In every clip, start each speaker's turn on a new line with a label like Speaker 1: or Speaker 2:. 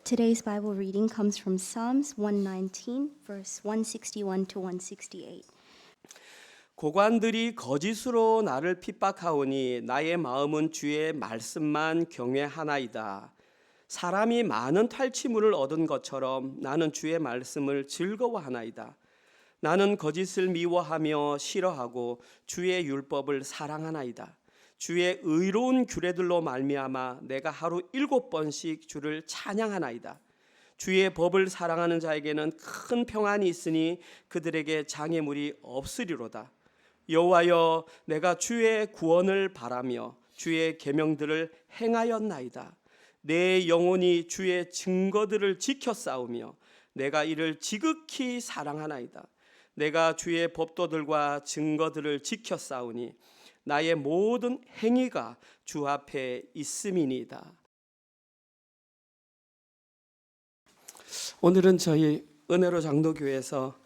Speaker 1: Today's Bible reading comes from Psalms 119, verse 161 to 168.
Speaker 2: 고관들이 거짓으로 나를 핍박하오니 나의 마음은 주의 말씀만 경외하나이다. 사람이 많은 탈취물을 얻은 것처럼 나는 주의 말씀을 즐거워하나이다. 나는 거짓을 미워하며 싫어하고 주의 율법을 사랑하나이다. 주의 의로운 규례들로 말미암아 내가 하루 7번씩 주를 찬양하나이다. 주의 법을 사랑하는 자에게는 큰 평안이 있으니 그들에게 장애물이 없으리로다. 여호와여, 내가 주의 구원을 바라며 주의 계명들을 행하였나이다. 내 영혼이 주의 증거들을 지켜 싸우며 내가 이를 지극히 사랑하나이다. 내가 주의 법도들과 증거들을 지켜 싸우니 나의 모든 행위가 주 앞에 있음이니이다. 오늘은 저희 은혜로 장로교회에서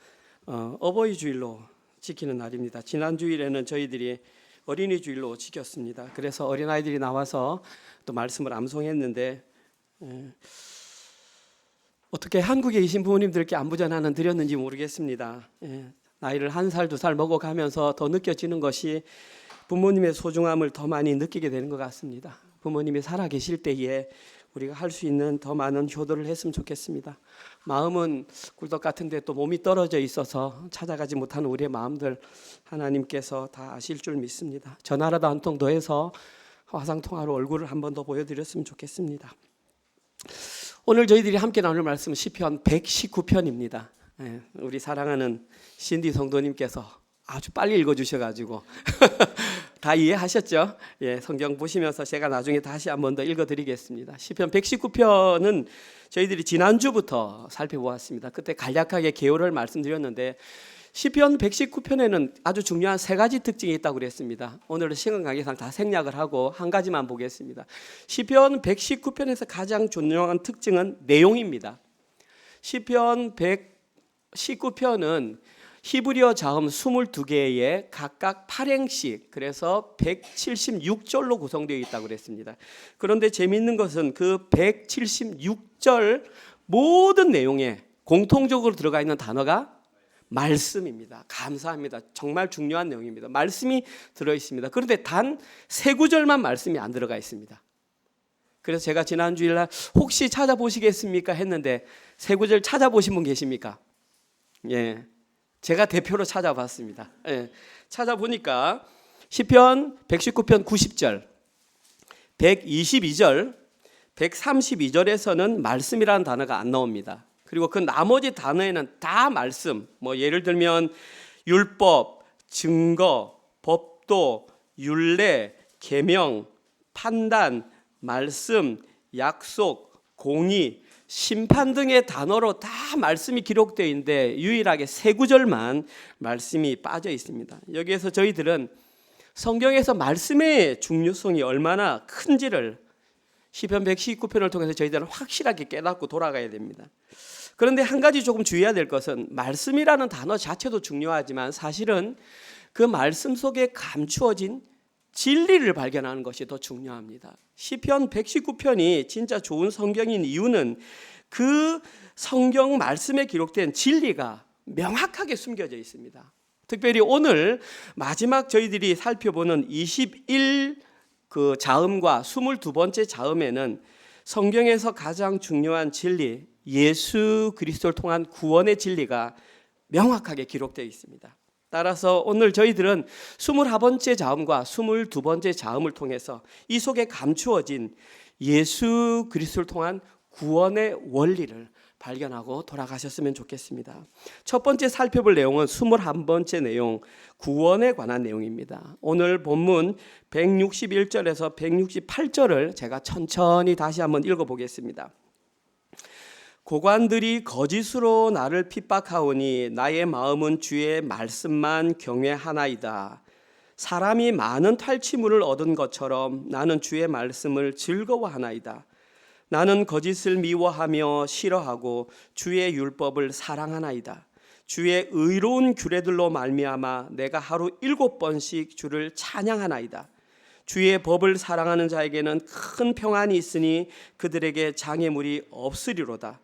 Speaker 2: 어버이 주일로 지키는 날입니다. 지난 주일에는 저희들이 어린이 주일로 지켰습니다. 그래서 어린아이들이 나와서 또 말씀을 암송했는데 어떻게 한국에 계신 부모님들께 안부 전화는 드렸는지 모르겠습니다. 나이를 1살, 2살 먹어가면서 더 느껴지는 것이 부모님의 소중함을 더 많이 느끼게 되는 것 같습니다. 부모님이 살아계실 때에 우리가 할 수 있는 더 많은 효도를 했으면 좋겠습니다. 마음은 꿀떡 같은데 또 몸이 떨어져 있어서 찾아가지 못하는 우리의 마음들 하나님께서 다 아실 줄 믿습니다. 전화라도 한 통 더 해서 화상통화로 얼굴을 한 번 더 보여드렸으면 좋겠습니다. 오늘 저희들이 함께 나눌 말씀은 시편 119편입니다. 우리 사랑하는 신디 성도님께서 아주 빨리 읽어주셔가지고 다 이해하셨죠? 성경 보시면서 제가 나중에 다시 한 번 더 읽어드리겠습니다. 시편 119편은 저희들이 지난주부터 살펴보았습니다. 그때 간략하게 개요를 말씀드렸는데 시편 119편에는 아주 중요한 3가지 특징이 있다고 그랬습니다. 오늘은 시간 관계상 다 생략을 하고 한 가지만 보겠습니다. 시편 119편에서 가장 중요한 특징은 내용입니다. 시편 119편은 히브리어 자음 22개의 각각 8행씩, 그래서 176절로 구성되어 있다고 그랬습니다. 그런데 재미있는 것은 그 176절 모든 내용에 공통적으로 들어가 있는 단어가 말씀입니다. 감사합니다. 정말 중요한 내용입니다. 말씀이 들어 있습니다. 그런데 단 3구절만 말씀이 안 들어가 있습니다. 그래서 제가 지난 주일날 혹시 찾아보시겠습니까 했는데 3구절 찾아보신 분 계십니까? 제가 대표로 찾아봤습니다. 찾아보니까 시편 119편 90절, 122절, 132절에서는 말씀이라는 단어가 안 나옵니다. 그리고 그 나머지 단어에는 다 말씀, 예를 들면 율법, 증거, 법도, 율례, 계명, 판단, 말씀, 약속, 공의, 심판 등의 단어로 다 말씀이 기록되어 있는데 유일하게 3구절만 말씀이 빠져 있습니다. 여기에서 저희들은 성경에서 말씀의 중요성이 얼마나 큰지를 시편 119편을 통해서 저희들은 확실하게 깨닫고 돌아가야 됩니다. 그런데 한 가지 조금 주의해야 될 것은 말씀이라는 단어 자체도 중요하지만 사실은 그 말씀 속에 감추어진 진리를 발견하는 것이 더 중요합니다. 시편 119편이 진짜 좋은 성경인 이유는 그 성경 말씀에 기록된 진리가 명확하게 숨겨져 있습니다. 특별히 오늘 마지막 저희들이 살펴보는 21 그 자음과 22번째 자음에는 성경에서 가장 중요한 진리, 예수 그리스도를 통한 구원의 진리가 명확하게 기록되어 있습니다. 따라서 오늘 저희들은 21번째 자음과 22번째 자음을 통해서 이 속에 감추어진 예수 그리스도를 통한 구원의 원리를 발견하고 돌아가셨으면 좋겠습니다. 첫 번째 살펴볼 내용은 21번째 내용, 구원에 관한 내용입니다. 오늘 본문 161절에서 168절을 제가 천천히 다시 한번 읽어보겠습니다. 고관들이 거짓으로 나를 핍박하오니 나의 마음은 주의 말씀만 경외하나이다. 사람이 많은 탈취물을 얻은 것처럼 나는 주의 말씀을 즐거워하나이다. 나는 거짓을 미워하며 싫어하고 주의 율법을 사랑하나이다. 주의 의로운 규례들로 말미암아 내가 하루 7번씩 주를 찬양하나이다. 주의 법을 사랑하는 자에게는 큰 평안이 있으니 그들에게 장애물이 없으리로다.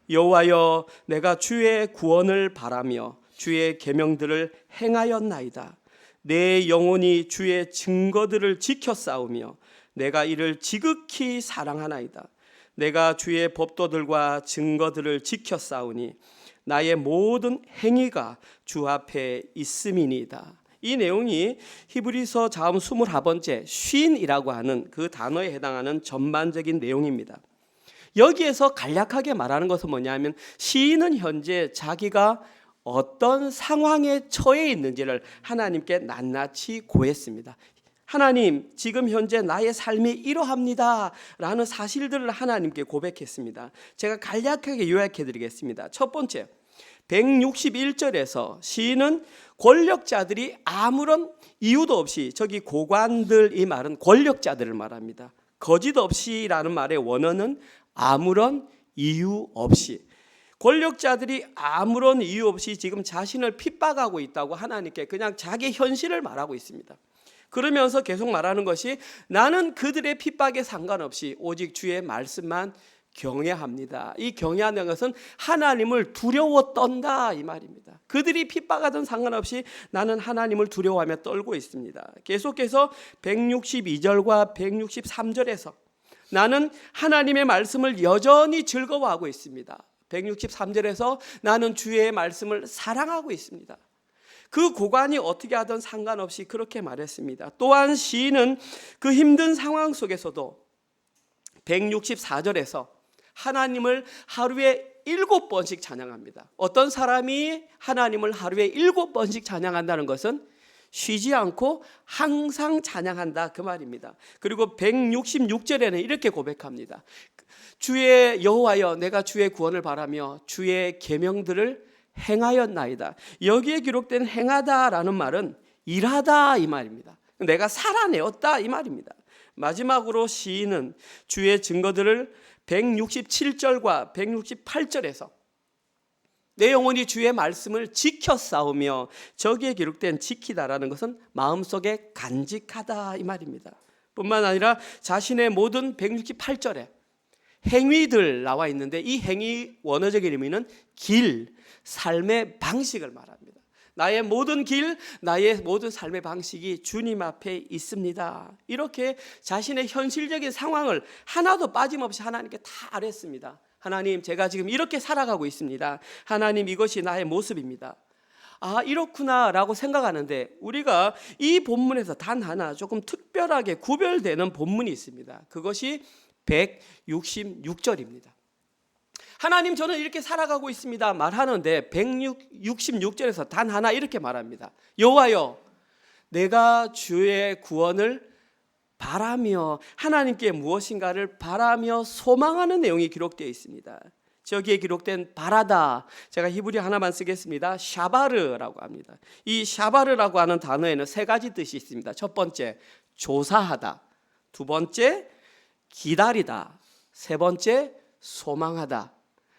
Speaker 2: 여호와여, 내가 주의 구원을 바라며 주의 계명들을 행하였나이다. 내 영혼이 주의 증거들을 지켜 싸우며 내가 이를 지극히 사랑하나이다. 내가 주의 법도들과 증거들을 지켜 싸우니 나의 모든 행위가 주 앞에 있음이니이다. 이 내용이 히브리서 자음 21번째 쉰이라고 하는 그 단어에 해당하는 전반적인 내용입니다. 여기에서 간략하게 말하는 것은 뭐냐면 시인은 현재 자기가 어떤 상황에 처해 있는지를 하나님께 낱낱이 고했습니다. 하나님, 지금 현재 나의 삶이 이러합니다 라는 사실들을 하나님께 고백했습니다. 제가 간략하게 요약해 드리겠습니다. 첫 번째, 161절에서 시인은 권력자들이 아무런 이유도 없이, 저기 고관들, 이 말은 권력자들을 말합니다. 거짓 없이라는 말의 원어는 아무런 이유 없이, 권력자들이 아무런 이유 없이 지금 자신을 핍박하고 있다고 하나님께 그냥 자기 현실을 말하고 있습니다. 그러면서 계속 말하는 것이 나는 그들의 핍박에 상관없이 오직 주의 말씀만 경외합니다. 이 경외하는 것은 하나님을 두려워 떤다 이 말입니다. 그들이 핍박하든 상관없이 나는 하나님을 두려워하며 떨고 있습니다. 계속해서 162절과 163절에서 나는 하나님의 말씀을 여전히 즐거워하고 있습니다. 163절에서 나는 주의 말씀을 사랑하고 있습니다. 그 고관이 어떻게 하든 상관없이 그렇게 말했습니다. 또한 시인은 그 힘든 상황 속에서도 164절에서 하나님을 하루에 7번씩 찬양합니다. 어떤 사람이 하나님을 하루에 7번씩 찬양한다는 것은 쉬지 않고 항상 찬양한다 그 말입니다. 그리고 166절에는 이렇게 고백합니다. 주의 여호와여, 내가 주의 구원을 바라며 주의 계명들을 행하였나이다. 여기에 기록된 행하다라는 말은 일하다 이 말입니다. 내가 살아내었다 이 말입니다. 마지막으로 시인은 주의 증거들을 167절과 168절에서 내 영혼이 주의 말씀을 지켜 싸우며, 저기에 기록된 지키다라는 것은 마음속에 간직하다 이 말입니다. 뿐만 아니라 자신의 모든 168절에 행위들 나와 있는데 이 행위 원어적인 의미는 길, 삶의 방식을 말합니다. 나의 모든 길, 나의 모든 삶의 방식이 주님 앞에 있습니다. 이렇게 자신의 현실적인 상황을 하나도 빠짐없이 하나님께 다 아뢰습니다. 하나님, 제가 지금 이렇게 살아가고 있습니다. 하나님, 이것이 나의 모습입니다. 아, 이렇구나 라고 생각하는데 우리가 이 본문에서 단 하나 조금 특별하게 구별되는 본문이 있습니다. 그것이 166절입니다. 하나님, 저는 이렇게 살아가고 있습니다 말하는데 166절에서 단 하나 이렇게 말합니다. 여호와여, 내가 주의 구원을 바라며, 하나님께 무엇인가를 바라며 소망하는 내용이 기록되어 있습니다. 저기에 기록된 바라다, 제가 히브리 하나만 쓰겠습니다. 샤바르라고 합니다. 이 샤바르라고 하는 단어에는 세 가지 뜻이 있습니다. 첫 번째, 조사하다. 두 번째, 기다리다. 세 번째, 소망하다.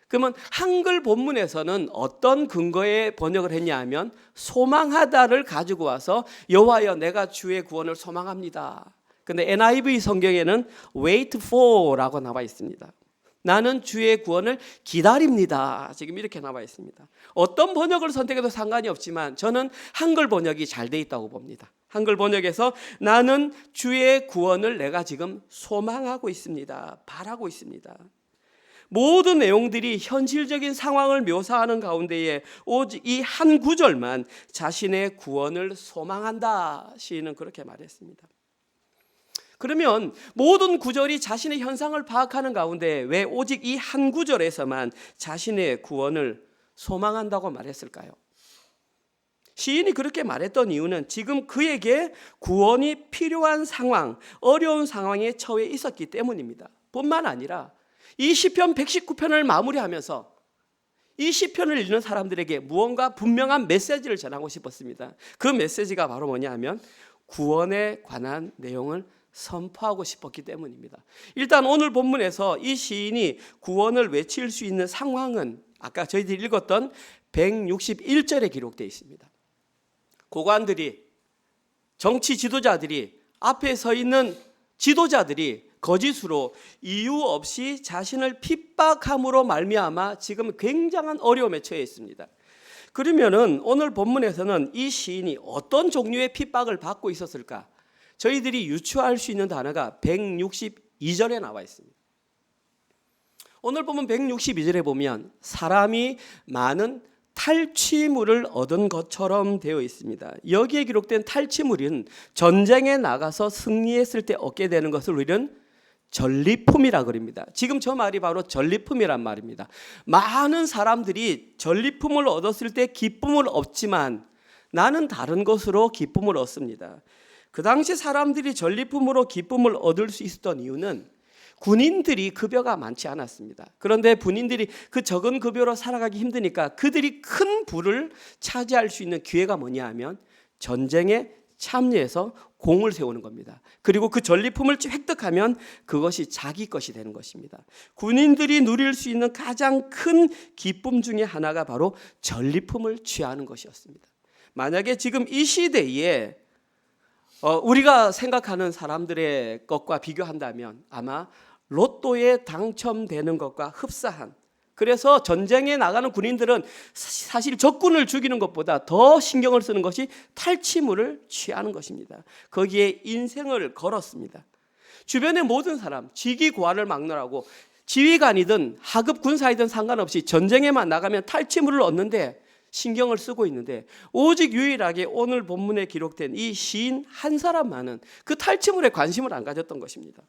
Speaker 2: 그러면 한글 본문에서는 어떤 근거에 번역을 했냐 하면 소망하다를 가지고 와서 여호와여, 내가 주의 구원을 소망합니다. 근데 NIV 성경에는 wait for라고 나와 있습니다. 나는 주의 구원을 기다립니다. 지금 이렇게 나와 있습니다. 어떤 번역을 선택해도 상관이 없지만 저는 한글 번역이 잘 돼 있다고 봅니다. 한글 번역에서 나는 주의 구원을 내가 지금 소망하고 있습니다. 바라고 있습니다. 모든 내용들이 현실적인 상황을 묘사하는 가운데에 오직 이 한 구절만 자신의 구원을 소망한다. 시인은 그렇게 말했습니다. 그러면 모든 구절이 자신의 현상을 파악하는 가운데 왜 오직 이 한 구절에서만 자신의 구원을 소망한다고 말했을까요? 시인이 그렇게 말했던 이유는 지금 그에게 구원이 필요한 상황, 어려운 상황에 처해 있었기 때문입니다. 뿐만 아니라 이 시편 119편을 마무리하면서 이 시편을 읽는 사람들에게 무언가 분명한 메시지를 전하고 싶었습니다. 그 메시지가 바로 뭐냐 하면 구원에 관한 내용을 선포하고 싶었기 때문입니다. 일단 오늘 본문에서 이 시인이 구원을 외칠 수 있는 상황은 아까 저희들이 읽었던 161절에 기록되어 있습니다. 고관들이, 정치 지도자들이 앞에 서 있는 지도자들이 거짓으로 이유 없이 자신을 핍박함으로 말미암아 지금 굉장한 어려움에 처해 있습니다. 그러면은 오늘 본문에서는 이 시인이 어떤 종류의 핍박을 받고 있었을까? 저희들이 유추할 수 있는 단어가 162절에 나와 있습니다. 오늘 보면 162절에 보면 사람이 많은 탈취물을 얻은 것처럼 되어 있습니다. 여기에 기록된 탈취물은 전쟁에 나가서 승리했을 때 얻게 되는 것을 우리는 전리품이라 그럽니다. 지금 저 말이 바로 전리품이란 말입니다. 많은 사람들이 전리품을 얻었을 때 기쁨을 얻지만 나는 다른 것으로 기쁨을 얻습니다. 그 당시 사람들이 전리품으로 기쁨을 얻을 수 있었던 이유는 군인들이 급여가 많지 않았습니다. 그런데 군인들이 그 적은 급여로 살아가기 힘드니까 그들이 큰 부를 차지할 수 있는 기회가 뭐냐 하면 전쟁에 참여해서 공을 세우는 겁니다. 그리고 그 전리품을 획득하면 그것이 자기 것이 되는 것입니다. 군인들이 누릴 수 있는 가장 큰 기쁨 중에 하나가 바로 전리품을 취하는 것이었습니다. 만약에 지금 이 시대에 우리가 생각하는 사람들의 것과 비교한다면 아마 로또에 당첨되는 것과 흡사한, 그래서 전쟁에 나가는 군인들은 사실 적군을 죽이는 것보다 더 신경을 쓰는 것이 탈취물을 취하는 것입니다. 거기에 인생을 걸었습니다. 주변의 모든 사람, 직위고하를 막느라고 지휘관이든 하급 군사이든 상관없이 전쟁에만 나가면 탈취물을 얻는데 신경을 쓰고 있는데 오직 유일하게 오늘 본문에 기록된 이 시인 한 사람만은 그 탈취물에 관심을 안 가졌던 것입니다.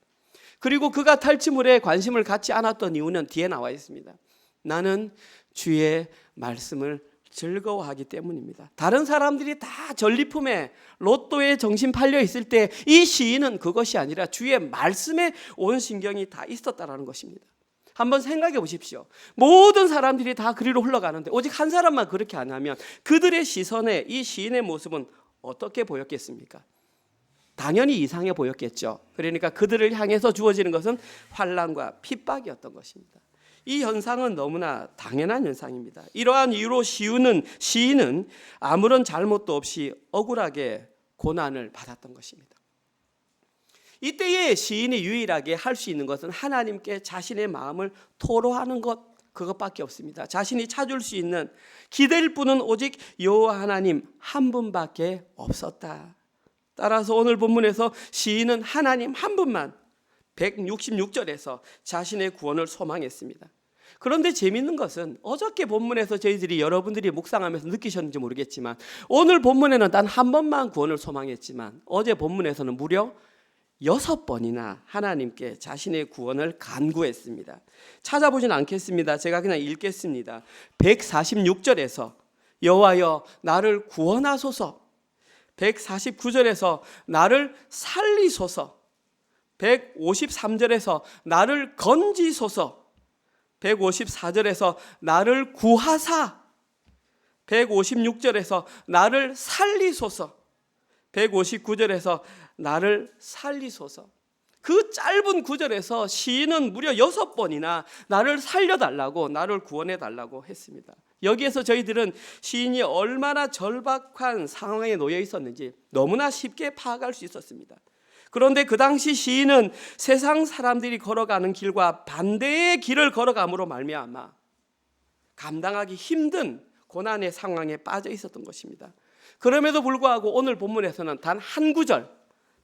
Speaker 2: 그리고 그가 탈취물에 관심을 갖지 않았던 이유는 뒤에 나와 있습니다. 나는 주의 말씀을 즐거워하기 때문입니다. 다른 사람들이 다 전리품에 로또에 정신 팔려 있을 때 이 시인은 그것이 아니라 주의 말씀에 온 신경이 다 있었다라는 것입니다. 한번 생각해 보십시오. 모든 사람들이 다 그리로 흘러가는데 오직 한 사람만 그렇게 안 하면 그들의 시선에 이 시인의 모습은 어떻게 보였겠습니까? 당연히 이상해 보였겠죠. 그러니까 그들을 향해서 주어지는 것은 환난과 핍박이었던 것입니다. 이 현상은 너무나 당연한 현상입니다. 이러한 이유로 시인은 아무런 잘못도 없이 억울하게 고난을 받았던 것입니다. 이때에 시인이 유일하게 할 수 있는 것은 하나님께 자신의 마음을 토로하는 것, 그것밖에 없습니다. 자신이 찾을 수 있는 기댈 분은 오직 여호와 하나님 한 분밖에 없었다. 따라서 오늘 본문에서 시인은 하나님 한 분만 166절에서 자신의 구원을 소망했습니다. 그런데 재미있는 것은 어저께 본문에서 저희들이 여러분들이 묵상하면서 느끼셨는지 모르겠지만 오늘 본문에는 단 한 번만 구원을 소망했지만 어제 본문에서는 무려 6번이나 하나님께 자신의 구원을 간구했습니다. 찾아보진 않겠습니다. 제가 그냥 읽겠습니다. 146절에서 여호와여 나를 구원하소서, 149절에서 나를 살리소서, 153절에서 나를 건지소서, 154절에서 나를 구하사, 156절에서 나를 살리소서, 159절에서 나를 살리소서. 그 짧은 구절에서 시인은 무려 6번이나 나를 살려달라고, 나를 구원해달라고 했습니다. 여기에서 저희들은 시인이 얼마나 절박한 상황에 놓여 있었는지 너무나 쉽게 파악할 수 있었습니다. 그런데 그 당시 시인은 세상 사람들이 걸어가는 길과 반대의 길을 걸어감으로 말미암아 감당하기 힘든 고난의 상황에 빠져 있었던 것입니다. 그럼에도 불구하고 오늘 본문에서는 단 한 구절,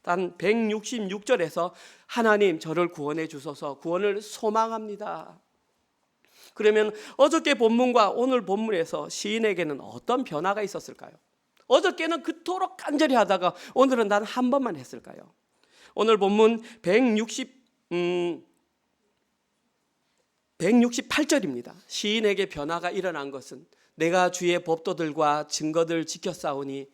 Speaker 2: 단 166절에서 하나님 저를 구원해 주소서, 구원을 소망합니다. 그러면 어저께 본문과 오늘 본문에서 시인에게는 어떤 변화가 있었을까요? 어저께는 그토록 간절히 하다가 오늘은 단 한 번만 했을까요? 오늘 본문 168절입니다. 시인에게 변화가 일어난 것은 내가 주의 법도들과 증거들 지켰사오니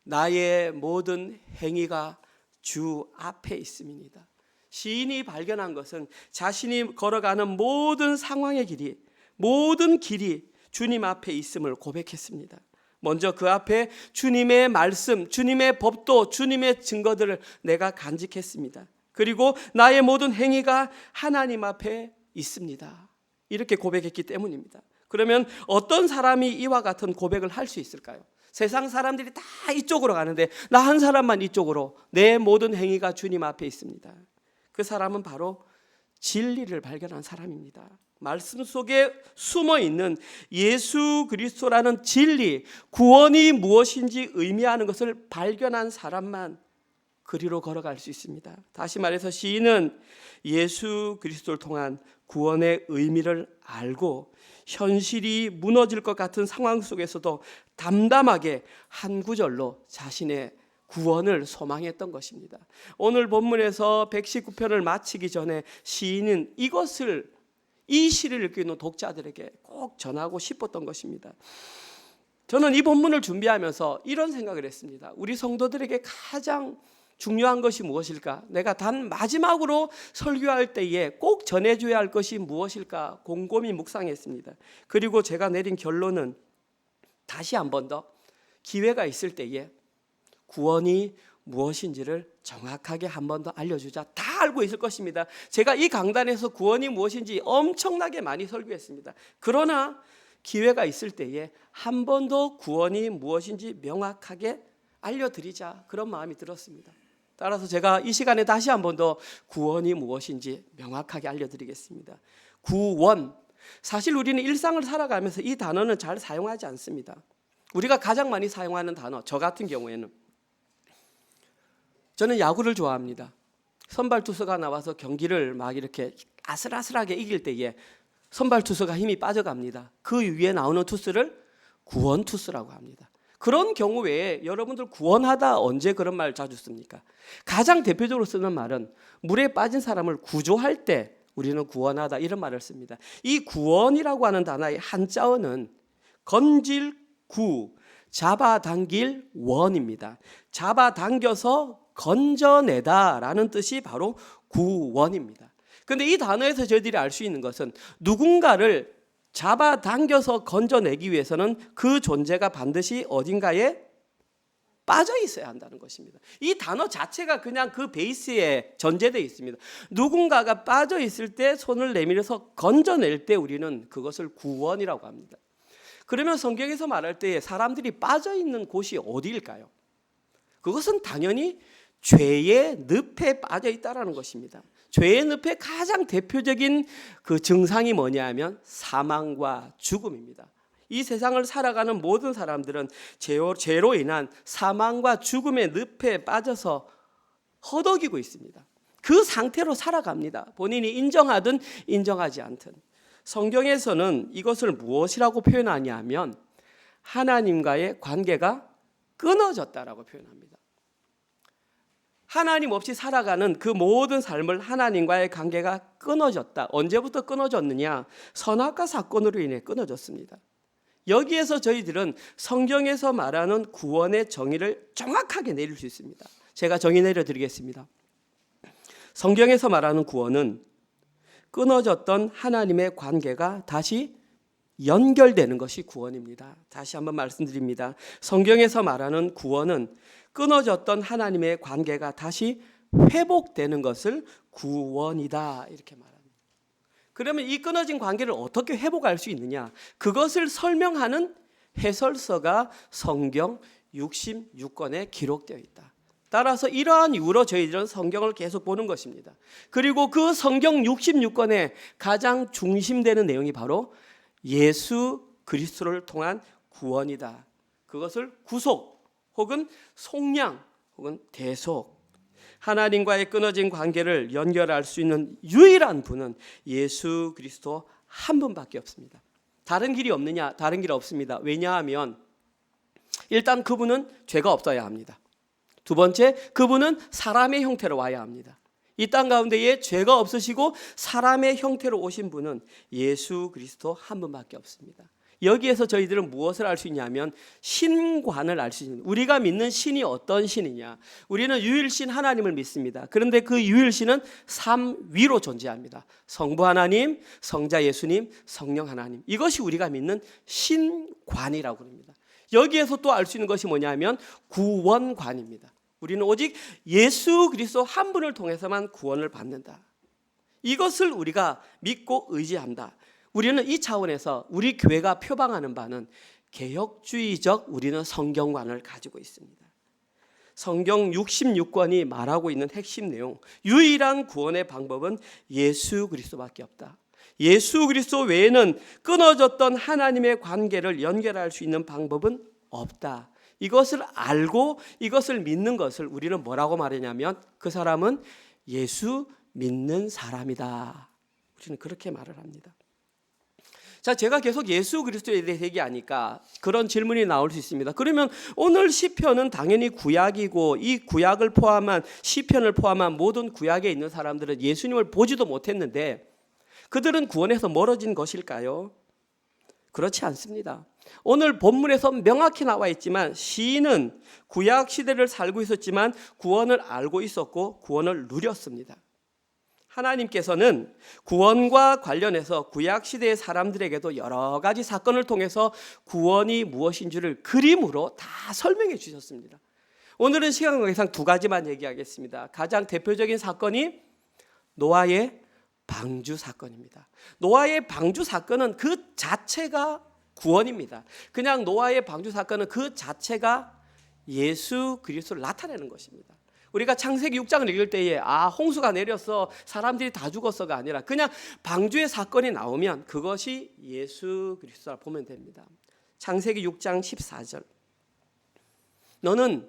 Speaker 2: 나의 모든 행위가 주 앞에 있음이니이다. 시인이 발견한 것은 자신이 걸어가는 모든 상황의 길이, 모든 길이 주님 앞에 있음을 고백했습니다. 먼저 그 앞에 주님의 말씀, 주님의 법도, 주님의 증거들을 내가 간직했습니다. 그리고 나의 모든 행위가 하나님 앞에 있습니다. 이렇게 고백했기 때문입니다. 그러면 어떤 사람이 이와 같은 고백을 할 수 있을까요? 세상 사람들이 다 이쪽으로 가는데 나 한 사람만 이쪽으로, 내 모든 행위가 주님 앞에 있습니다. 그 사람은 바로 진리를 발견한 사람입니다. 말씀 속에 숨어 있는 예수 그리스도라는 진리, 구원이 무엇인지 의미하는 것을 발견한 사람만 그리로 걸어갈 수 있습니다. 다시 말해서 시인은 예수 그리스도를 통한 구원의 의미를 알고 현실이 무너질 것 같은 상황 속에서도 담담하게 한 구절로 자신의 구원을 소망했던 것입니다. 오늘 본문에서 119편을 마치기 전에 시인은 이 시를 읽고 있는 독자들에게 꼭 전하고 싶었던 것입니다. 저는 이 본문을 준비하면서 이런 생각을 했습니다. 우리 성도들에게 가장 중요한 것이 무엇일까? 내가 단 마지막으로 설교할 때에 꼭 전해줘야 할 것이 무엇일까? 곰곰이 묵상했습니다. 그리고 제가 내린 결론은 다시 한 번 더 기회가 있을 때에 구원이 무엇인지를 정확하게 한 번 더 알려주자. 다 알고 있을 것입니다. 제가 이 강단에서 구원이 무엇인지 엄청나게 많이 설교했습니다. 그러나 기회가 있을 때에 한 번 더 구원이 무엇인지 명확하게 알려드리자, 그런 마음이 들었습니다. 따라서 제가 이 시간에 다시 한 번 더 구원이 무엇인지 명확하게 알려드리겠습니다. 구원, 사실 우리는 일상을 살아가면서 이 단어는 잘 사용하지 않습니다. 우리가 가장 많이 사용하는 단어, 저 같은 경우에는 저는 야구를 좋아합니다. 선발 투수가 나와서 경기를 막 이렇게 아슬아슬하게 이길 때에 선발 투수가 힘이 빠져갑니다. 그 위에 나오는 투수를 구원 투수라고 합니다. 그런 경우 외에 여러분들 구원하다 언제 그런 말 자주 씁니까? 가장 대표적으로 쓰는 말은 물에 빠진 사람을 구조할 때 우리는 구원하다, 이런 말을 씁니다. 이 구원이라고 하는 단어의 한자어는 건질 구, 잡아당길 원입니다. 잡아당겨서 건져내다라는 뜻이 바로 구원입니다. 그런데 이 단어에서 저희들이 알 수 있는 것은 누군가를 잡아당겨서 건져내기 위해서는 그 존재가 반드시 어딘가에 빠져 있어야 한다는 것입니다. 이 단어 자체가 그냥 그 베이스에 전제되어 있습니다. 누군가가 빠져 있을 때 손을 내밀어서 건져낼 때 우리는 그것을 구원이라고 합니다. 그러면 성경에서 말할 때 사람들이 빠져 있는 곳이 어디일까요? 그것은 당연히 죄의 늪에 빠져 있다라는 것입니다. 죄의 늪의 가장 대표적인 그 증상이 뭐냐면 사망과 죽음입니다. 이 세상을 살아가는 모든 사람들은 죄로 인한 사망과 죽음의 늪에 빠져서 허덕이고 있습니다. 그 상태로 살아갑니다. 본인이 인정하든 인정하지 않든. 성경에서는 이것을 무엇이라고 표현하냐면 하나님과의 관계가 끊어졌다라고 표현합니다. 하나님 없이 살아가는 그 모든 삶을 하나님과의 관계가 끊어졌다. 언제부터 끊어졌느냐? 선악과 사건으로 인해 끊어졌습니다. 여기에서 저희들은 성경에서 말하는 구원의 정의를 정확하게 내릴 수 있습니다. 제가 정의 내려드리겠습니다. 성경에서 말하는 구원은 끊어졌던 하나님의 관계가 다시 연결되는 것이 구원입니다. 다시 한번 말씀드립니다. 성경에서 말하는 구원은 끊어졌던 하나님의 관계가 다시 회복되는 것을 구원이다, 이렇게 말합니다. 그러면 이 끊어진 관계를 어떻게 회복할 수 있느냐? 그것을 설명하는 해설서가 성경 66권에 기록되어 있다. 따라서 이러한 이유로 저희들은 성경을 계속 보는 것입니다. 그리고 그 성경 66권에 가장 중심되는 내용이 바로 예수 그리스도를 통한 구원이다. 그것을 구속 혹은 속량 혹은 대속, 하나님과의 끊어진 관계를 연결할 수 있는 유일한 분은 예수 그리스도 한 분밖에 없습니다. 다른 길이 없느냐? 다른 길 없습니다. 왜냐하면 일단 그분은 죄가 없어야 합니다. 두 번째, 그분은 사람의 형태로 와야 합니다. 이 땅 가운데에 죄가 없으시고 사람의 형태로 오신 분은 예수 그리스도 한 분밖에 없습니다. 여기에서 저희들은 무엇을 알 수 있냐면 신관을 알 수 있는, 우리가 믿는 신이 어떤 신이냐? 우리는 유일신 하나님을 믿습니다. 그런데 그 유일신은 삼위로 존재합니다. 성부 하나님, 성자 예수님, 성령 하나님. 이것이 우리가 믿는 신관이라고 합니다. 여기에서 또 알 수 있는 것이 뭐냐면 구원관입니다. 우리는 오직 예수 그리스도 한 분을 통해서만 구원을 받는다. 이것을 우리가 믿고 의지한다. 우리는 이 차원에서 우리 교회가 표방하는 바는 개혁주의적 우리는 성경관을 가지고 있습니다. 성경 66권이 말하고 있는 핵심 내용, 유일한 구원의 방법은 예수 그리스도밖에 없다. 예수 그리스도 외에는 끊어졌던 하나님의 관계를 연결할 수 있는 방법은 없다. 이것을 알고 이것을 믿는 것을 우리는 뭐라고 말하냐면 그 사람은 예수 믿는 사람이다. 우리는 그렇게 말을 합니다. 자, 제가 계속 예수 그리스도에 대해 얘기하니까 그런 질문이 나올 수 있습니다. 그러면 오늘 시편은 당연히 구약이고 이 구약을 포함한 시편을 포함한 모든 구약에 있는 사람들은 예수님을 보지도 못했는데 그들은 구원에서 멀어진 것일까요? 그렇지 않습니다. 오늘 본문에서 명확히 나와 있지만 시인은 구약 시대를 살고 있었지만 구원을 알고 있었고 구원을 누렸습니다. 하나님께서는 구원과 관련해서 구약 시대의 사람들에게도 여러 가지 사건을 통해서 구원이 무엇인지를 그림으로 다 설명해 주셨습니다. 오늘은 시간 관계상 두 가지만 얘기하겠습니다. 가장 대표적인 사건이 노아의 방주 사건입니다. 노아의 방주 사건은 그 자체가 구원입니다. 그냥 노아의 방주 사건은 그 자체가 예수 그리스도를 나타내는 것입니다. 우리가 창세기 6장을 읽을 때에 홍수가 내려서 사람들이 다 죽었어가 아니라 그냥 방주의 사건이 나오면 그것이 예수 그리스도라 보면 됩니다. 창세기 6장 14절 너는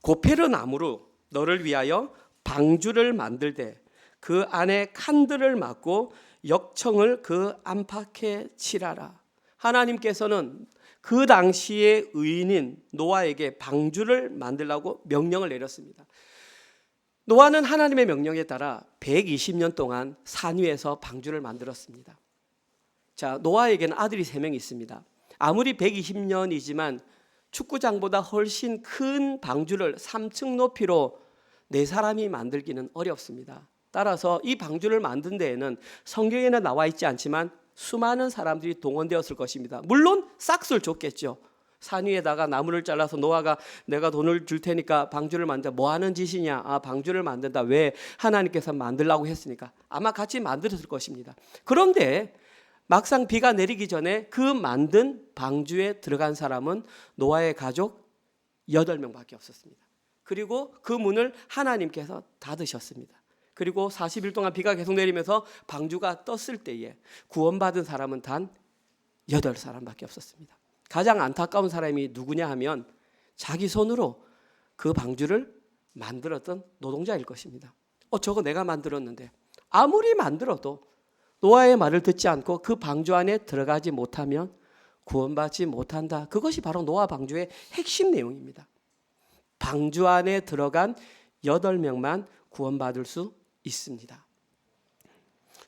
Speaker 2: 고페르 나무로 너를 위하여 방주를 만들되 그 안에 칸들을 막고 역청을 그 안팎에 칠하라. 하나님께서는 그 당시의 의인인 노아에게 방주를 만들라고 명령을 내렸습니다. 노아는 하나님의 명령에 따라 120년 동안 산 위에서 방주를 만들었습니다. 자, 노아에게는 아들이 3명이 있습니다. 아무리 120년이지만 축구장보다 훨씬 큰 방주를 3층 높이로 4사람이 만들기는 어렵습니다. 따라서 이 방주를 만든 데에는 성경에는 나와 있지 않지만 수많은 사람들이 동원되었을 것입니다. 물론 싹스를 줬겠죠. 산 위에다가 나무를 잘라서 노아가 내가 돈을 줄 테니까 방주를 만든다. 뭐 하는 짓이냐? 방주를 만든다. 왜? 하나님께서 만들라고 했으니까. 아마 같이 만들었을 것입니다. 그런데 막상 비가 내리기 전에 그 만든 방주에 들어간 사람은 노아의 가족 8명밖에 없었습니다. 그리고 그 문을 하나님께서 닫으셨습니다. 그리고 40일 동안 비가 계속 내리면서 방주가 떴을 때에 구원받은 사람은 단 8사람밖에 없었습니다. 가장 안타까운 사람이 누구냐 하면 자기 손으로 그 방주를 만들었던 노동자일 것입니다. 저거 내가 만들었는데 아무리 만들어도 노아의 말을 듣지 않고 그 방주 안에 들어가지 못하면 구원받지 못한다. 그것이 바로 노아 방주의 핵심 내용입니다. 방주 안에 들어간 8명만 구원받을 수 있습니다.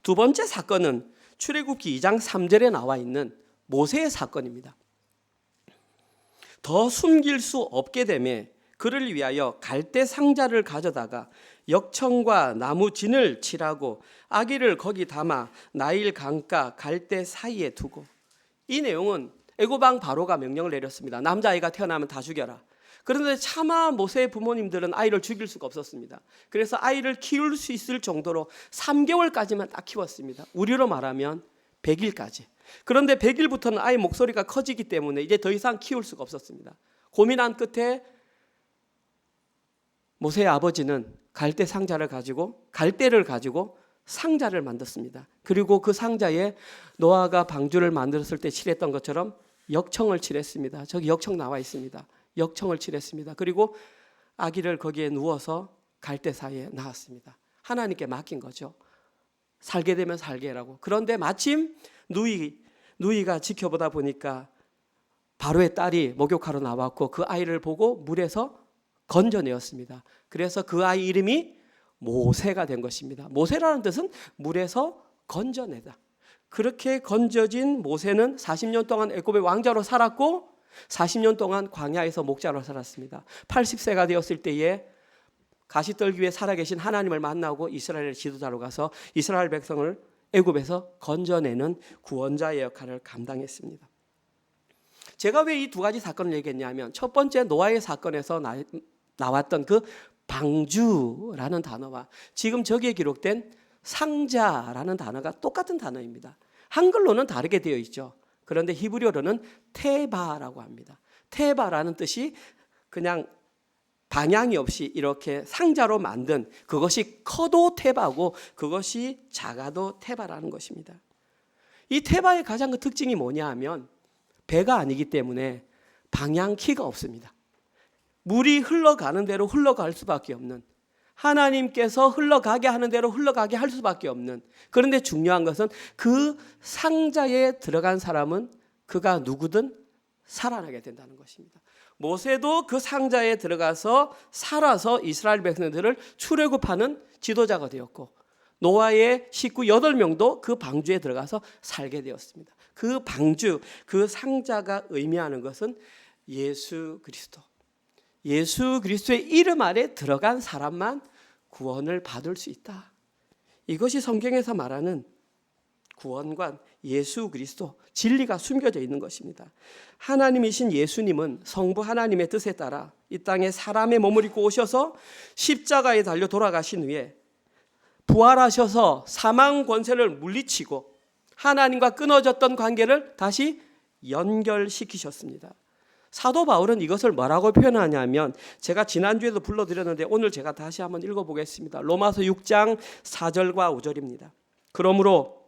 Speaker 2: 두 번째 사건은 출애굽기 2장 3절에 나와 있는 모세의 사건입니다. 더 숨길 수 없게 되매 그를 위하여 갈대 상자를 가져다가 역청과 나무 진을 칠하고 아기를 거기 담아 나일 강가 갈대 사이에 두고. 이 내용은 애굽 왕 바로가 명령을 내렸습니다. 남자아이가 태어나면 다 죽여라. 그런데 차마 모세의 부모님들은 아이를 죽일 수가 없었습니다. 그래서 아이를 키울 수 있을 정도로 3개월까지만 딱 키웠습니다. 우리로 말하면 100일까지. 그런데 100일부터는 아이 목소리가 커지기 때문에 이제 더 이상 키울 수가 없었습니다. 고민한 끝에 모세의 아버지는 갈대 상자를 가지고 갈대를 가지고 상자를 만들었습니다. 그리고 그 상자에 노아가 방주를 만들었을 때 칠했던 것처럼 역청을 칠했습니다. 저기 역청 나와 있습니다. 역청을 칠했습니다. 그리고 아기를 거기에 누워서 갈대 사이에 낳았습니다. 하나님께 맡긴 거죠. 살게 되면 살게 하라고. 그런데 마침 누이가 지켜보다 보니까 바로의 딸이 목욕하러 나왔고 그 아이를 보고 물에서 건져내었습니다. 그래서 그 아이 이름이 모세가 된 것입니다. 모세라는 뜻은 물에서 건져내다. 그렇게 건져진 모세는 40년 동안 애굽의 왕자로 살았고 40년 동안 광야에서 목자로 살았습니다. 80세가 되었을 때에 가시떨기 위에 살아계신 하나님을 만나고 이스라엘의 지도자로 가서 이스라엘 백성을 애굽에서 건져내는 구원자의 역할을 감당했습니다. 제가 왜 이 두 가지 사건을 얘기했냐면 첫 번째 노아의 사건에서 나왔던 그 방주라는 단어와 지금 저기에 기록된 상자라는 단어가 똑같은 단어입니다. 한글로는 다르게 되어 있죠. 그런데 히브리어로는 테바라고 합니다. 테바라는 뜻이 그냥 방향이 없이 이렇게 상자로 만든, 그것이 커도 테바고 그것이 작아도 테바라는 것입니다. 이 테바의 가장 큰 특징이 뭐냐 하면 배가 아니기 때문에 방향키가 없습니다. 물이 흘러가는 대로 흘러갈 수밖에 없는, 하나님께서 흘러가게 하는 대로 흘러가게 할 수밖에 없는, 그런데 중요한 것은 그 상자에 들어간 사람은 그가 누구든 살아나게 된다는 것입니다. 모세도 그 상자에 들어가서 살아서 이스라엘 백성들을 출애굽하는 지도자가 되었고, 노아의 식구 8명도 그 방주에 들어가서 살게 되었습니다. 그 방주, 그 상자가 의미하는 것은 예수 그리스도, 예수 그리스도의 이름 아래 들어간 사람만 구원을 받을 수 있다. 이것이 성경에서 말하는 구원관 예수 그리스도, 진리가 숨겨져 있는 것입니다. 하나님이신 예수님은 성부 하나님의 뜻에 따라 이 땅에 사람의 몸을 입고 오셔서 십자가에 달려 돌아가신 후에 부활하셔서 사망 권세를 물리치고 하나님과 끊어졌던 관계를 다시 연결시키셨습니다. 사도 바울은 이것을 뭐라고 표현하냐면, 제가 지난주에도 불러드렸는데 오늘 제가 다시 한번 읽어보겠습니다. 로마서 6장 4절과 5절입니다. 그러므로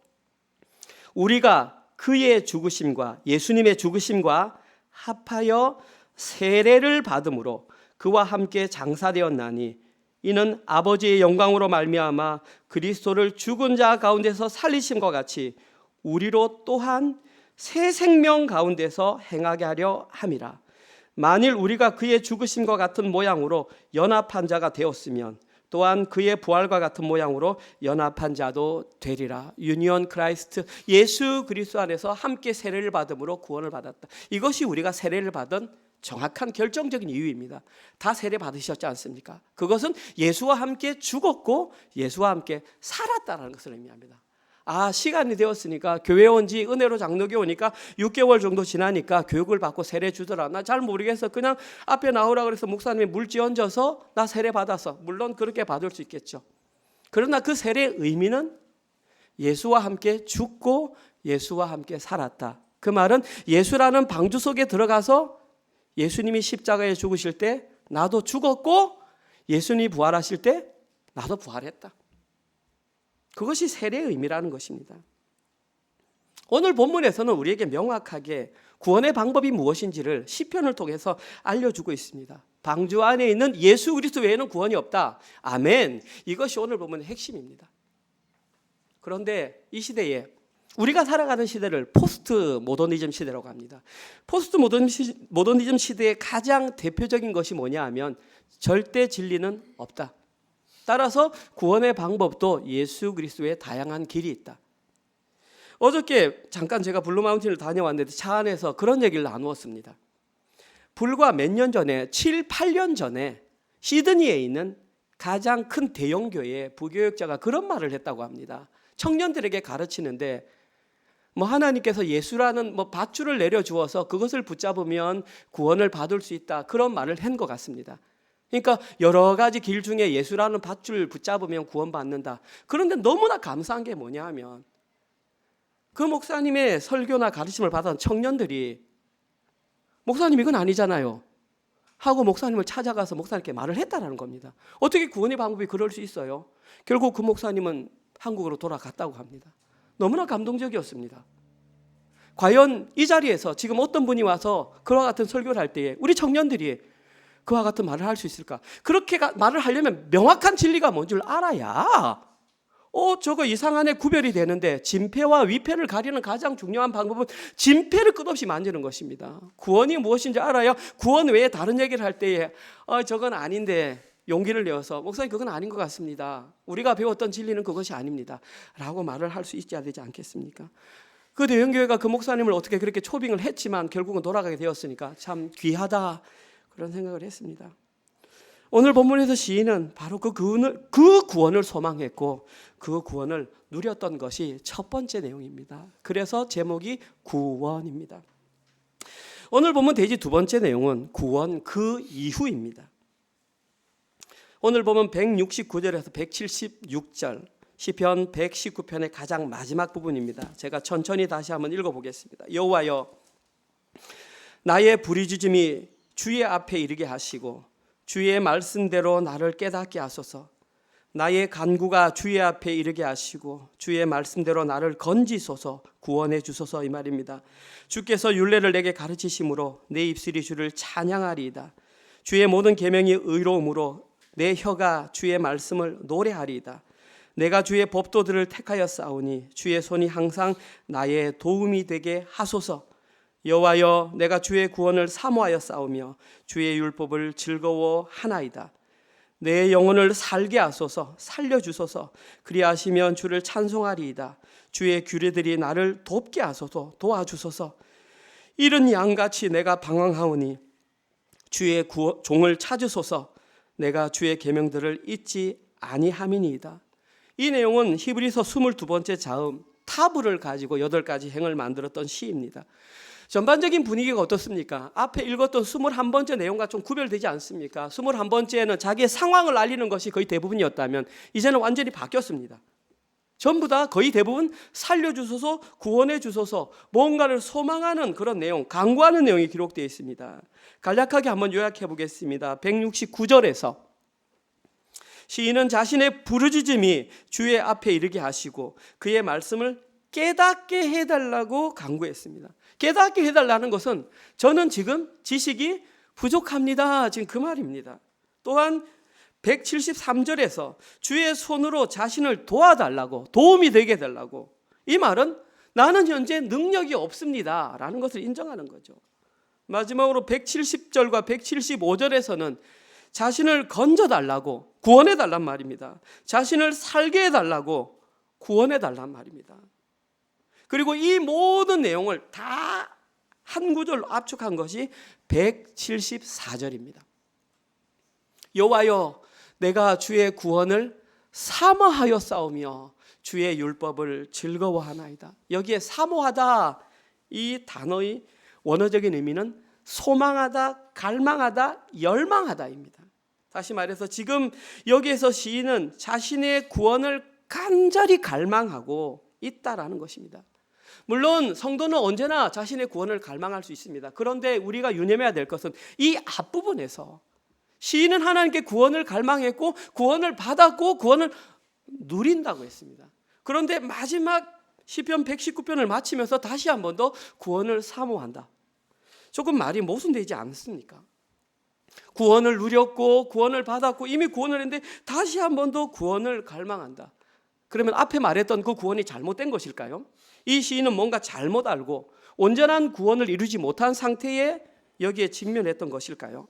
Speaker 2: 우리가 그의 죽으심과 예수님의 죽으심과 합하여 세례를 받음으로 그와 함께 장사되었나니, 이는 아버지의 영광으로 말미암아 그리스도를 죽은 자 가운데서 살리심과 같이 우리로 또한 새 생명 가운데서 행하게 하려 함이라. 만일 우리가 그의 죽으심과 같은 모양으로 연합한 자가 되었으면 또한 그의 부활과 같은 모양으로 연합한 자도 되리라. 유니온 크라이스트, 예수 그리스도 안에서 함께 세례를 받음으로 구원을 받았다. 이것이 우리가 세례를 받은 정확한 결정적인 이유입니다. 다 세례 받으셨지 않습니까? 그것은 예수와 함께 죽었고 예수와 함께 살았다는 것을 의미합니다. 시간이 되었으니까, 교회 온 지 은혜로 장로교 오니까 6개월 정도 지나니까 교육을 받고 세례 주더라. 나 잘 모르겠어. 그냥 앞에 나오라 그래서 목사님이 물지 얹어서 나 세례 받았어. 물론 그렇게 받을 수 있겠죠. 그러나 그 세례의 의미는 예수와 함께 죽고 예수와 함께 살았다. 그 말은 예수라는 방주 속에 들어가서 예수님이 십자가에 죽으실 때 나도 죽었고, 예수님이 부활하실 때 나도 부활했다. 그것이 세례의 의미라는 것입니다. 오늘 본문에서는 우리에게 명확하게 구원의 방법이 무엇인지를 시편을 통해서 알려주고 있습니다. 방주 안에 있는 예수 그리스도 외에는 구원이 없다. 아멘. 이것이 오늘 본문의 핵심입니다. 그런데 이 시대에, 우리가 살아가는 시대를 포스트 모더니즘 시대라고 합니다. 포스트 모더니즘 시대의 가장 대표적인 것이 뭐냐 하면 절대 진리는 없다. 따라서 구원의 방법도 예수 그리스도의 다양한 길이 있다. 어저께 잠깐 제가 블루마운틴을 다녀왔는데 차 안에서 그런 얘기를 나누었습니다. 불과 몇 년 전에, 7, 8년 전에 시드니에 있는 가장 큰 대형 교회의 부교역자가 그런 말을 했다고 합니다. 청년들에게 가르치는데 하나님께서 예수라는 밧줄을 내려주어서 그것을 붙잡으면 구원을 받을 수 있다, 그런 말을 한 것 같습니다. 그러니까 여러 가지 길 중에 예수라는 밧줄 붙잡으면 구원받는다. 그런데 너무나 감사한 게 뭐냐 하면 그 목사님의 설교나 가르침을 받은 청년들이 목사님 이건 아니잖아요 하고 목사님을 찾아가서 목사님께 말을 했다라는 겁니다. 어떻게 구원의 방법이 그럴 수 있어요? 결국 그 목사님은 한국으로 돌아갔다고 합니다. 너무나 감동적이었습니다. 과연 이 자리에서 지금 어떤 분이 와서 그와 같은 설교를 할 때에 우리 청년들이 그와 같은 말을 할 수 있을까? 그렇게 말을 하려면 명확한 진리가 뭔 줄 알아야 저거 이상하네 구별이 되는데, 진폐와 위폐를 가리는 가장 중요한 방법은 진폐를 끝없이 만지는 것입니다. 구원이 무엇인지 알아야 구원 외에 다른 얘기를 할 때에 저건 아닌데 용기를 내어서 목사님 그건 아닌 것 같습니다. 우리가 배웠던 진리는 그것이 아닙니다 라고 말을 할 수 있어야 되지 않겠습니까? 그 대형교회가 그 목사님을 어떻게 그렇게 초빙을 했지만 결국은 돌아가게 되었으니까 참 귀하다, 그런 생각을 했습니다. 오늘 본문에서 시인은 바로 그 구원을 소망했고 그 구원을 누렸던 것이 첫 번째 내용입니다. 그래서 제목이 구원입니다. 오늘 본문 대지 두 번째 내용은 구원 그 이후입니다. 오늘 보면 169절에서 176절 시편 119편의 가장 마지막 부분입니다. 제가 천천히 다시 한번 읽어보겠습니다. 여호와여, 나의 부르짖음이 주의 앞에 이르게 하시고 주의 말씀대로 나를 깨닫게 하소서. 나의 간구가 주의 앞에 이르게 하시고 주의 말씀대로 나를 건지소서, 구원해 주소서, 이 말입니다. 주께서 율례를 내게 가르치심으로 내 입술이 주를 찬양하리이다. 주의 모든 계명이 의로움으로 내 혀가 주의 말씀을 노래하리이다. 내가 주의 법도들을 택하여 싸우니 주의 손이 항상 나의 도움이 되게 하소서. 여호와여, 내가 주의 구원을 사모하여 싸우며 주의 율법을 즐거워하나이다. 내 영혼을 살게 하소서, 살려주소서. 그리하시면 주를 찬송하리이다. 주의 규례들이 나를 돕게 하소서, 도와주소서. 이른 양같이 내가 방황하오니 주의 종을 찾으소서. 내가 주의 계명들을 잊지 아니함이니이다. 이 내용은 히브리서 22번째 자음 타브를 가지고 8가지 행을 만들었던 시입니다. 전반적인 분위기가 어떻습니까? 앞에 읽었던 21번째 내용과 좀 구별되지 않습니까? 21번째는 자기의 상황을 알리는 것이 거의 대부분이었다면 이제는 완전히 바뀌었습니다. 전부 다 거의 대부분 살려주소서, 구원해 주소서, 뭔가를 소망하는 그런 내용, 간구하는 내용이 기록되어 있습니다. 간략하게 한번 요약해 보겠습니다. 169절에서 시인은 자신의 부르짖음이 주의 앞에 이르게 하시고 그의 말씀을 깨닫게 해달라고 간구했습니다. 깨닫게 해달라는 것은 저는 지금 지식이 부족합니다, 지금 그 말입니다. 또한 173절에서 주의 손으로 자신을 도와달라고, 도움이 되게 해달라고, 이 말은 나는 현재 능력이 없습니다 라는 것을 인정하는 거죠. 마지막으로 170절과 175절에서는 자신을 건져달라고, 구원해달란 말입니다. 자신을 살게 해달라고 구원해달란 말입니다. 그리고 이 모든 내용을 다 한 구절로 압축한 것이 174절입니다. 여호와여, 내가 주의 구원을 사모하여 싸우며 주의 율법을 즐거워하나이다. 여기에 사모하다, 이 단어의 원어적인 의미는 소망하다, 갈망하다, 열망하다입니다. 다시 말해서 지금 여기에서 시인은 자신의 구원을 간절히 갈망하고 있다라는 것입니다. 물론 성도는 언제나 자신의 구원을 갈망할 수 있습니다. 그런데 우리가 유념해야 될 것은 이 앞부분에서 시인은 하나님께 구원을 갈망했고 구원을 받았고 구원을 누린다고 했습니다. 그런데 마지막 시편 119편을 마치면서 다시 한 번 더 구원을 사모한다. 조금 말이 모순되지 않습니까? 구원을 누렸고 구원을 받았고 이미 구원을 했는데 다시 한 번 더 구원을 갈망한다. 그러면 앞에 말했던 그 구원이 잘못된 것일까요? 이 시인은 뭔가 잘못 알고 온전한 구원을 이루지 못한 상태에 여기에 직면했던 것일까요?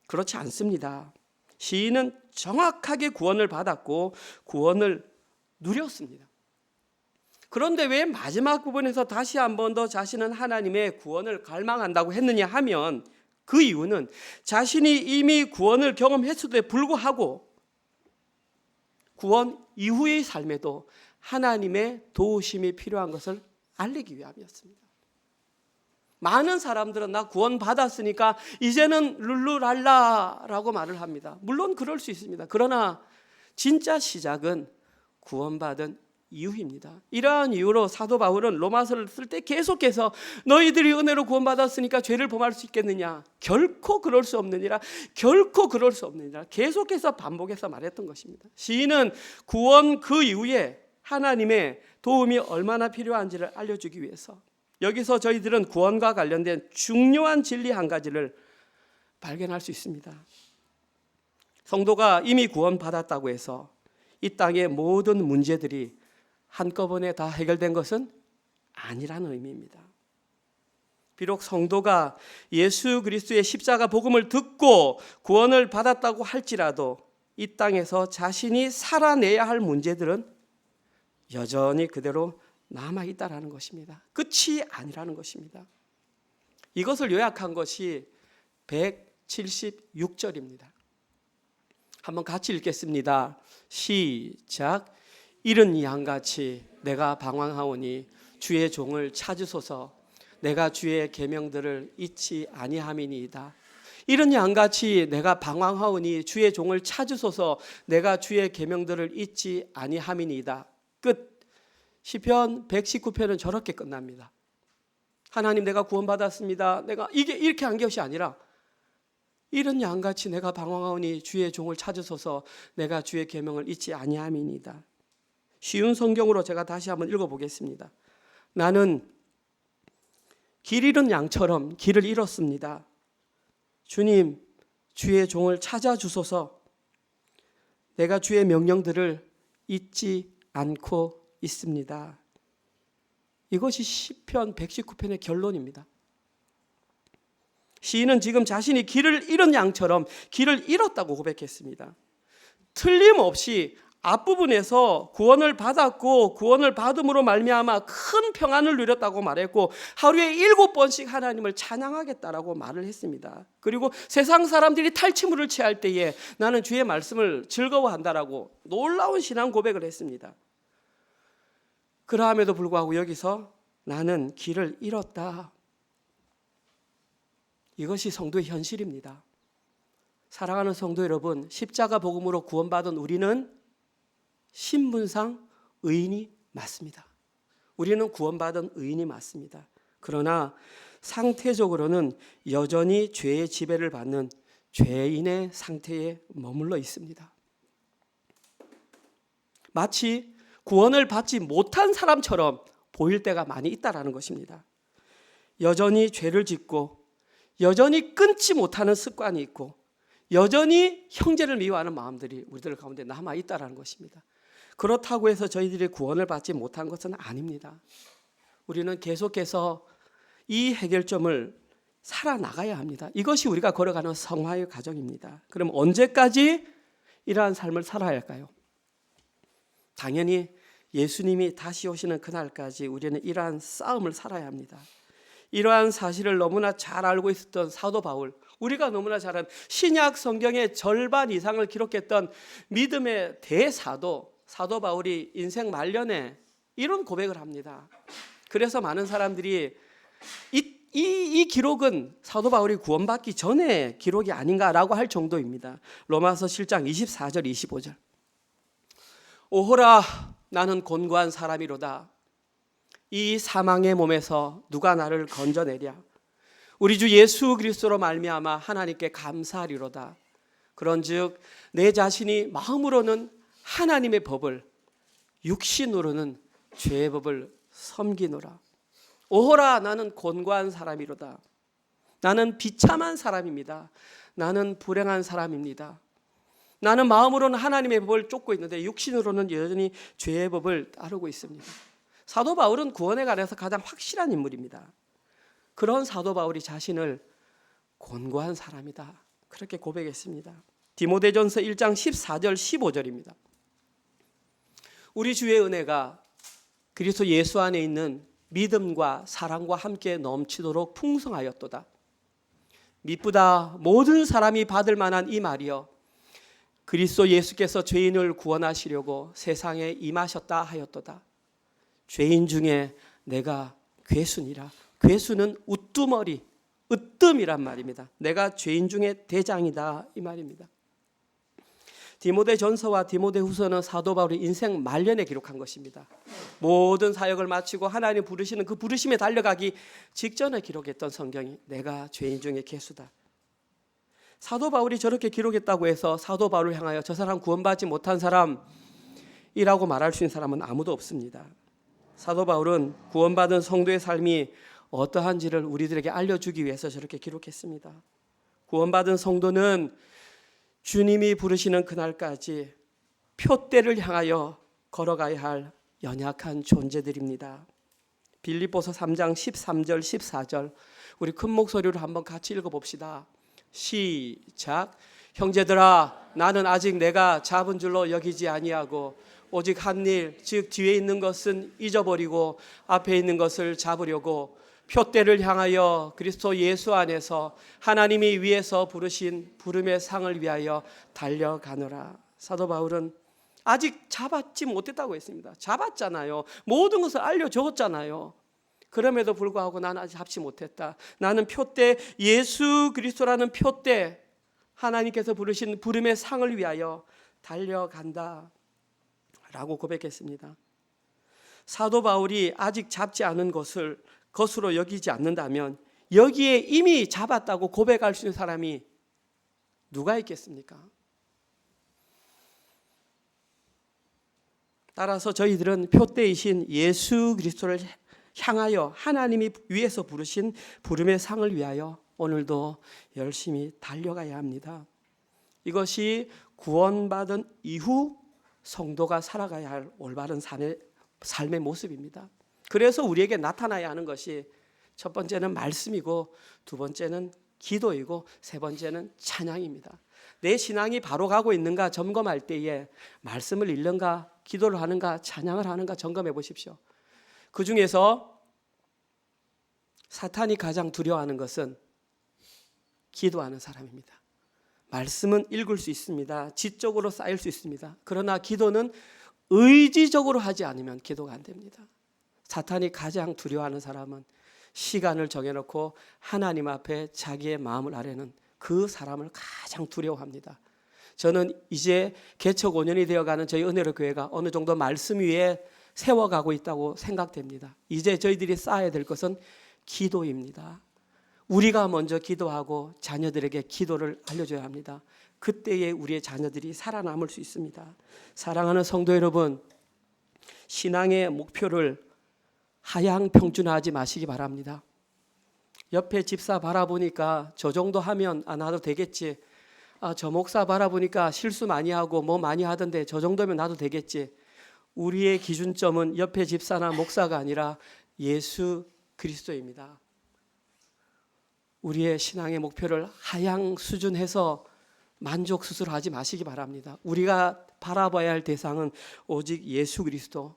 Speaker 2: 그렇지 않습니다. 시인은 정확하게 구원을 받았고 구원을 누렸습니다. 그런데 왜 마지막 부분에서 다시 한 번 더 자신은 하나님의 구원을 갈망한다고 했느냐 하면 그 이유는 자신이 이미 구원을 경험했음에도 불구하고 구원 이후의 삶에도 하나님의 도우심이 필요한 것을 알리기 위함이었습니다. 많은 사람들은 나 구원 받았으니까 이제는 룰루랄라라고 말을 합니다. 물론 그럴 수 있습니다. 그러나 진짜 시작은 구원받은 이유입니다. 이러한 이유로 사도 바울은 로마서를 쓸 때 계속해서 너희들이 은혜로 구원받았으니까 죄를 범할 수 있겠느냐? 결코 그럴 수 없느니라. 결코 그럴 수 없느니라. 계속해서 반복해서 말했던 것입니다. 시인은 구원 그 이후에 하나님의 도움이 얼마나 필요한지를 알려주기 위해서 여기서 저희들은 구원과 관련된 중요한 진리 한 가지를 발견할 수 있습니다. 성도가 이미 구원받았다고 해서 이 땅의 모든 문제들이 한꺼번에 다 해결된 것은 아니라는 의미입니다. 비록 성도가 예수 그리스도의 십자가 복음을 듣고 구원을 받았다고 할지라도 이 땅에서 자신이 살아내야 할 문제들은 여전히 그대로 남아있다라는 것입니다. 끝이 아니라는 것입니다. 이것을 요약한 것이 176절입니다. 한번 같이 읽겠습니다. 시작. 이른 양같이 내가 방황하오니 주의 종을 찾으소서. 내가 주의 계명들을 잊지 아니함이니이다. 이런 양같이 내가 방황하오니 주의 종을 찾으소서. 내가 주의 계명들을 잊지 아니함이니이다. 끝. 시편 119편은 저렇게 끝납니다. 하나님, 내가 구원받았습니다. 내가 이게 이렇게 한 것이 아니라 이런 양같이 내가 방황하오니 주의 종을 찾으소서. 내가 주의 계명을 잊지 아니함이니이다. 쉬운 성경으로 제가 다시 한번 읽어보겠습니다. 나는 길 잃은 양처럼 길을 잃었습니다. 주님, 주의 종을 찾아주소서. 내가 주의 명령들을 잊지 않고 있습니다. 이것이 시편 119편의 결론입니다. 시인은 지금 자신이 길을 잃은 양처럼 길을 잃었다고 고백했습니다. 틀림없이 앞부분에서 구원을 받았고 구원을 받음으로 말미암아 큰 평안을 누렸다고 말했고 하루에 7번씩 하나님을 찬양하겠다라고 말을 했습니다. 그리고 세상 사람들이 탈취물을 취할 때에 나는 주의 말씀을 즐거워한다라고 놀라운 신앙 고백을 했습니다. 그러함에도 불구하고 여기서 나는 길을 잃었다. 이것이 성도의 현실입니다. 사랑하는 성도 여러분, 십자가 복음으로 구원받은 우리는 신분상 의인이 맞습니다. 우리는 구원받은 의인이 맞습니다. 그러나 상태적으로는 여전히 죄의 지배를 받는 죄인의 상태에 머물러 있습니다. 마치 구원을 받지 못한 사람처럼 보일 때가 많이 있다라는 것입니다. 여전히 죄를 짓고 여전히 끊지 못하는 습관이 있고 여전히 형제를 미워하는 마음들이 우리들 가운데 남아 있다라는 것입니다. 그렇다고 해서 저희들이 구원을 받지 못한 것은 아닙니다. 우리는 계속해서 이 해결점을 살아나가야 합니다. 이것이 우리가 걸어가는 성화의 과정입니다. 그럼 언제까지 이러한 삶을 살아야 할까요? 당연히 예수님이 다시 오시는 그날까지 우리는 이러한 싸움을 살아야 합니다. 이러한 사실을 너무나 잘 알고 있었던 사도 바울, 우리가 너무나 잘 아는 신약 성경의 절반 이상을 기록했던 믿음의 대사도 사도 바울이 인생 말년에 이런 고백을 합니다. 그래서 많은 사람들이 이 기록은 사도 바울이 구원받기 전에 기록이 아닌가라고 할 정도입니다. 로마서 7장 24절 25절. 오호라, 나는 곤고한 사람이로다. 이 사망의 몸에서 누가 나를 건져내랴. 우리 주 예수 그리스도로 말미암아 하나님께 감사하리로다. 그런즉 내 자신이 마음으로는 하나님의 법을, 육신으로는 죄의 법을 섬기노라. 오호라, 나는 곤고한 사람이로다. 나는 비참한 사람입니다. 나는 불행한 사람입니다. 나는 마음으로는 하나님의 법을 쫓고 있는데 육신으로는 여전히 죄의 법을 따르고 있습니다. 사도 바울은 구원에 관해서 가장 확실한 인물입니다. 그런 사도 바울이 자신을 곤고한 사람이다, 그렇게 고백했습니다. 디모데전서 1장 14절 15절입니다. 우리 주의 은혜가 그리스도 예수 안에 있는 믿음과 사랑과 함께 넘치도록 풍성하였도다. 미쁘다 모든 사람이 받을 만한 이 말이여, 그리스도 예수께서 죄인을 구원하시려고 세상에 임하셨다 하였도다. 죄인 중에 내가 괴순이라. 괴수는 우두머리, 으뜸이란 말입니다. 내가 죄인 중에 대장이다, 이 말입니다. 디모데전서와 디모데후서는 사도 바울이 인생 말년에 기록한 것입니다. 모든 사역을 마치고 하나님 부르시는 그 부르심에 달려가기 직전에 기록했던 성경이 내가 죄인 중에 괴수다. 사도 바울이 저렇게 기록했다고 해서 사도 바울을 향하여 저 사람 구원받지 못한 사람이라고 말할 수 있는 사람은 아무도 없습니다. 사도 바울은 구원받은 성도의 삶이 어떠한지를 우리들에게 알려주기 위해서 저렇게 기록했습니다. 구원받은 성도는 주님이 부르시는 그날까지 표대를 향하여 걸어가야 할 연약한 존재들입니다. 빌립보서 3장 13절 14절 우리 큰 목소리로 한번 같이 읽어봅시다. 시작. 형제들아, 나는 아직 내가 잡은 줄로 여기지 아니하고 오직 한 일, 즉 뒤에 있는 것은 잊어버리고 앞에 있는 것을 잡으려고 표대를 향하여 그리스도 예수 안에서 하나님이 위에서 부르신 부름의 상을 위하여 달려가노라. 사도 바울은 아직 잡았지 못했다고 했습니다. 잡았잖아요. 모든 것을 알려줬잖아요. 그럼에도 불구하고 나는 아직 잡지 못했다. 나는 표대 예수 그리스도라는 표대 하나님께서 부르신 부름의 상을 위하여 달려간다 라고 고백했습니다. 사도 바울이 아직 잡지 않은 것으로 여기지 않는다면 여기에 이미 잡았다고 고백할 수 있는 사람이 누가 있겠습니까? 따라서 저희들은 표대이신 예수 그리스도를 향하여 하나님이 위에서 부르신 부름의 상을 위하여 오늘도 열심히 달려가야 합니다. 이것이 구원받은 이후 성도가 살아가야 할 올바른 삶의 모습입니다. 그래서 우리에게 나타나야 하는 것이 첫 번째는 말씀이고 두 번째는 기도이고 세 번째는 찬양입니다. 내 신앙이 바로 가고 있는가 점검할 때에 말씀을 읽는가 기도를 하는가 찬양을 하는가 점검해 보십시오. 그 중에서 사탄이 가장 두려워하는 것은 기도하는 사람입니다. 말씀은 읽을 수 있습니다. 지적으로 쌓일 수 있습니다. 그러나 기도는 의지적으로 하지 않으면 기도가 안 됩니다. 사탄이 가장 두려워하는 사람은 시간을 정해놓고 하나님 앞에 자기의 마음을 아뢰는 그 사람을 가장 두려워합니다. 저는 이제 개척 5년이 되어가는 저희 은혜로 교회가 어느 정도 말씀 위에 세워가고 있다고 생각됩니다. 이제 저희들이 쌓아야 될 것은 기도입니다. 우리가 먼저 기도하고 자녀들에게 기도를 알려줘야 합니다. 그때에 우리의 자녀들이 살아남을 수 있습니다. 사랑하는 성도 여러분, 신앙의 목표를 하향평준화하지 마시기 바랍니다. 옆에 집사 바라보니까 저 정도 하면 나도 되겠지. 저 목사 바라보니까 실수 많이 하고 뭐 많이 하던데 저 정도면 나도 되겠지. 우리의 기준점은 옆에 집사나 목사가 아니라 예수 그리스도입니다. 우리의 신앙의 목표를 하향 수준해서 만족 스스로 하지 마시기 바랍니다. 우리가 바라봐야 할 대상은 오직 예수 그리스도.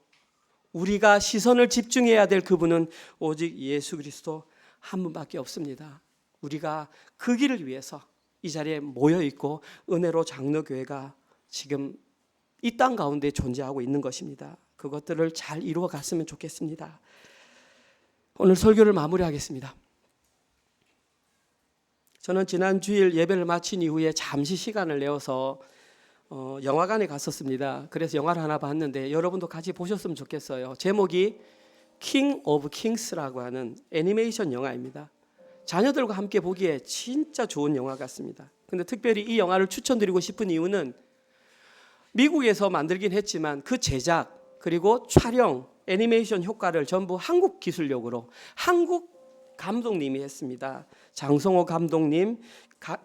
Speaker 2: 우리가 시선을 집중해야 될 그분은 오직 예수 그리스도 한 분밖에 없습니다. 우리가 그 길을 위해서 이 자리에 모여 있고 은혜로 장로교회가 지금 이 땅 가운데 존재하고 있는 것입니다. 그것들을 잘 이루어 갔으면 좋겠습니다. 오늘 설교를 마무리하겠습니다. 저는 지난 주일 예배를 마친 이후에 잠시 시간을 내어서 영화관에 갔었습니다. 그래서 영화를 하나 봤는데 여러분도 같이 보셨으면 좋겠어요. 제목이 킹 오브 킹스라고 하는 애니메이션 영화입니다. 자녀들과 함께 보기에 진짜 좋은 영화 같습니다. 근데 특별히 이 영화를 추천드리고 싶은 이유는 미국에서 만들긴 했지만 그 제작 그리고 촬영 애니메이션 효과를 전부 한국 기술력으로 한국 감독님이 했습니다. 장성호 감독님,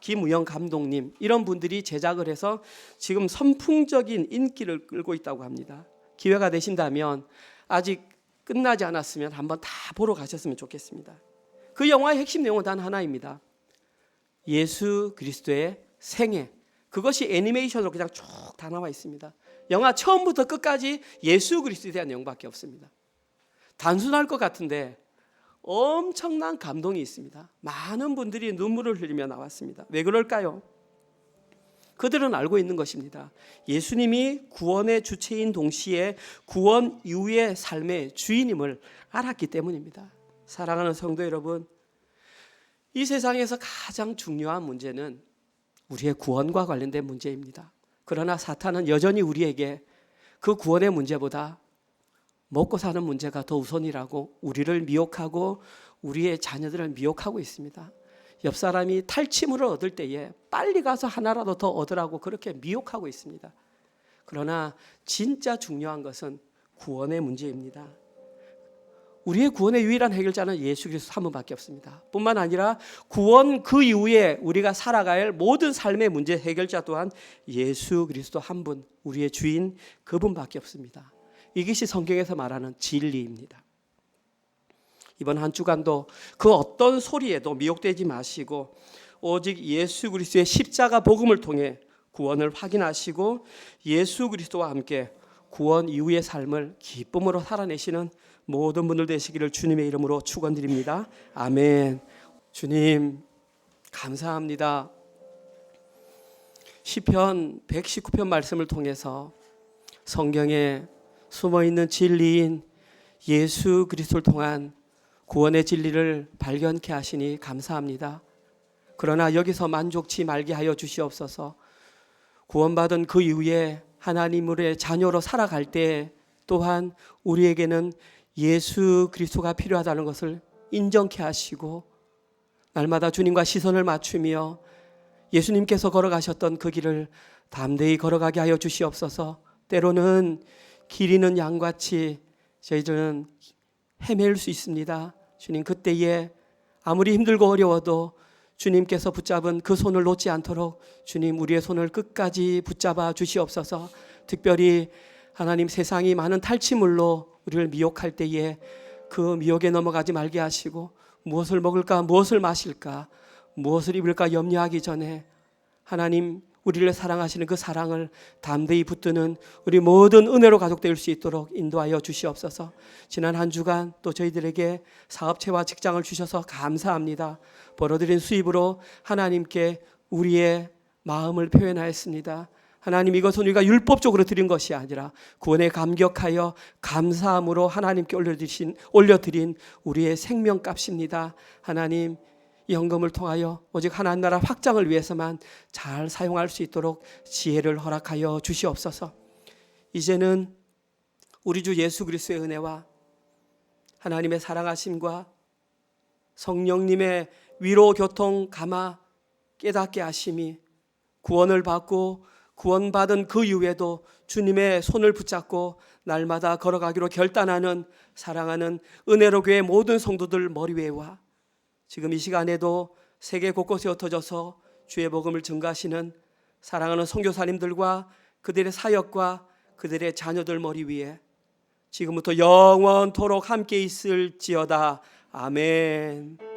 Speaker 2: 김우영 감독님 이런 분들이 제작을 해서 지금 선풍적인 인기를 끌고 있다고 합니다. 기회가 되신다면 아직 끝나지 않았으면 한번 다 보러 가셨으면 좋겠습니다. 그 영화의 핵심 내용은 단 하나입니다. 예수 그리스도의 생애. 그것이 애니메이션으로 그냥 쭉 다 나와 있습니다. 영화 처음부터 끝까지 예수 그리스도에 대한 내용밖에 없습니다. 단순할 것 같은데 엄청난 감동이 있습니다. 많은 분들이 눈물을 흘리며 나왔습니다. 왜 그럴까요? 그들은 알고 있는 것입니다. 예수님이 구원의 주체인 동시에 구원 이후의 삶의 주인임을 알았기 때문입니다. 사랑하는 성도 여러분, 이 세상에서 가장 중요한 문제는 우리의 구원과 관련된 문제입니다. 그러나 사탄은 여전히 우리에게 그 구원의 문제보다 먹고 사는 문제가 더 우선이라고 우리를 미혹하고 우리의 자녀들을 미혹하고 있습니다. 옆 사람이 탈취물을 얻을 때에 빨리 가서 하나라도 더 얻으라고 그렇게 미혹하고 있습니다. 그러나 진짜 중요한 것은 구원의 문제입니다. 우리의 구원의 유일한 해결자는 예수 그리스도 한 분밖에 없습니다. 뿐만 아니라 구원 그 이후에 우리가 살아가야 할 모든 삶의 문제 해결자 또한 예수 그리스도 한 분, 우리의 주인 그분밖에 없습니다. 이것이 성경에서 말하는 진리입니다. 이번 한 주간도 그 어떤 소리에도 미혹되지 마시고 오직 예수 그리스도의 십자가 복음을 통해 구원을 확인하시고 예수 그리스도와 함께 구원 이후의 삶을 기쁨으로 살아내시는 모든 분들 되시기를 주님의 이름으로 축원드립니다. 아멘. 주님 감사합니다. 시편 119편 말씀을 통해서 성경에 숨어있는 진리인 예수 그리스도를 통한 구원의 진리를 발견케 하시니 감사합니다. 그러나 여기서 만족치 말게 하여 주시옵소서. 구원받은 그 이후에 하나님의 자녀로 살아갈 때 또한 우리에게는 예수 그리스도가 필요하다는 것을 인정케 하시고 날마다 주님과 시선을 맞추며 예수님께서 걸어가셨던 그 길을 담대히 걸어가게 하여 주시옵소서. 때로는 길 잃는 양같이 저희들은 헤맬 수 있습니다. 주님, 그때에 아무리 힘들고 어려워도 주님께서 붙잡은 그 손을 놓지 않도록 주님 우리의 손을 끝까지 붙잡아 주시옵소서. 특별히 하나님, 세상이 많은 탈취물로 우리를 미혹할 때에 그 미혹에 넘어가지 말게 하시고 무엇을 먹을까, 무엇을 마실까, 무엇을 입을까 염려하기 전에 하나님 우리를 사랑하시는 그 사랑을 담대히 붙드는 우리 모든 은혜로 가족될 수 있도록 인도하여 주시옵소서. 지난 한 주간 또 저희들에게 사업체와 직장을 주셔서 감사합니다. 벌어들인 수입으로 하나님께 우리의 마음을 표현하였습니다. 하나님, 이것은 우리가 율법적으로 드린 것이 아니라 구원에 감격하여 감사함으로 하나님께 올려드린 우리의 생명값입니다. 하나님, 이 헌금을 통하여 오직 하나님 나라 확장을 위해서만 잘 사용할 수 있도록 지혜를 허락하여 주시옵소서. 이제는 우리 주 예수 그리스도의 은혜와 하나님의 사랑하심과 성령님의 위로 교통 감화 깨닫게 하심이 구원을 받고 구원받은 그 이후에도 주님의 손을 붙잡고 날마다 걸어가기로 결단하는 사랑하는 은혜로 교회 모든 성도들 머리 위에와 지금 이 시간에도 세계 곳곳에 흩어져서 주의 복음을 증거하시는 사랑하는 선교사님들과 그들의 사역과 그들의 자녀들 머리 위에 지금부터 영원토록 함께 있을지어다. 아멘.